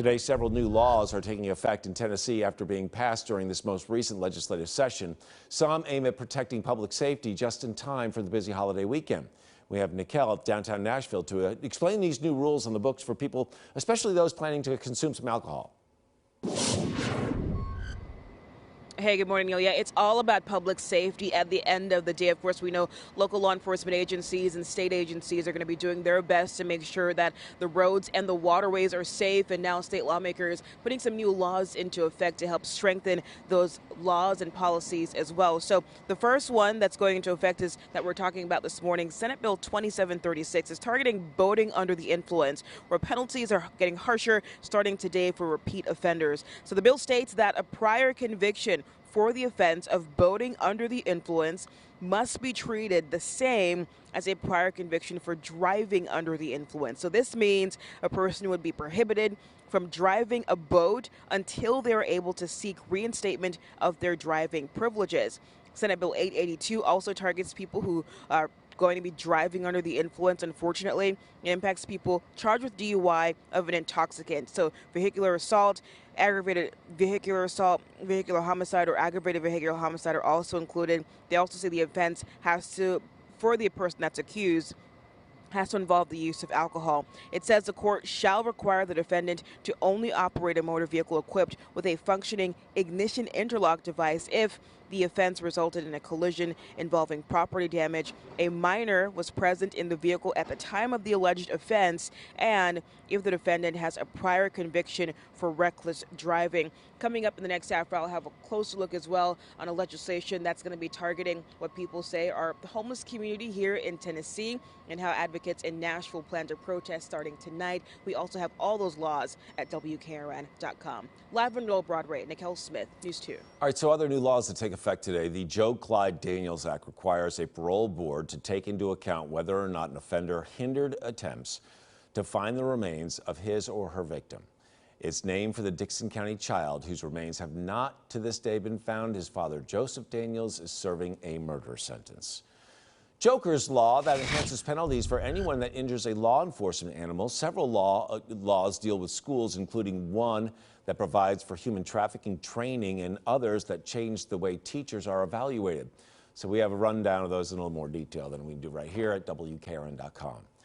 Today, several new laws are taking effect in Tennessee after being passed during this most recent legislative session. Some aim at protecting public safety just in time for the busy holiday weekend. We have Nikel at downtown Nashville to explain these new rules on the books for people, especially those planning to consume some alcohol. Hey, good morning, Neil. Yeah, it's all about public safety at the end of the day. Of course, we know local law enforcement agencies and state agencies are going to be doing their best to make sure that the roads and the waterways are safe. And now state lawmakers putting some new laws into effect to help strengthen those laws and policies as well. So the first one that's going into effect is that we're talking about this morning. Senate Bill 2736 is targeting boating under the influence, where penalties are getting harsher starting today for repeat offenders. So the bill states that a prior conviction for the offense of boating under the influence must be treated the same as a prior conviction for driving under the influence. So this means a person would be prohibited from driving a boat until they're able to seek reinstatement of their driving privileges. Senate Bill 882 also targets people who are going to be driving under the influence. Unfortunately, it impacts people charged with DUI of an intoxicant. So vehicular assault, aggravated vehicular assault, vehicular homicide, or aggravated vehicular homicide are also included. They also say the offense has to, for the person that's accused, has to involve the use of alcohol. It says the court shall require the defendant to only operate a motor vehicle equipped with a functioning ignition interlock device if the offense resulted in a collision involving property damage, a minor was present in the vehicle at the time of the alleged offense, and if the defendant has a prior conviction for reckless driving. Coming up in the next half hour, I'll have a closer look as well on a legislation that's going to be targeting what people say are the homeless community here in Tennessee and how advocates in Nashville plan to protest starting tonight. We also have all those laws at WKRN.com. Live on Old Broadway, Nikel Smith, News 2. All right, so other new laws that take effect today. The Joe Clyde Daniels Act requires a parole board to take into account whether or not an offender hindered attempts to find the remains of his or her victim. It's named for the Dickson County child whose remains have not to this day been found. His father, Joseph Daniels, is serving a murder sentence. Joker's Law, that enhances penalties for anyone that injures a law enforcement animal. Several laws deal with schools, including one that provides for human trafficking training and others that change the way teachers are evaluated. So we have a rundown of those in a little more detail than we do right here at WKRN.com.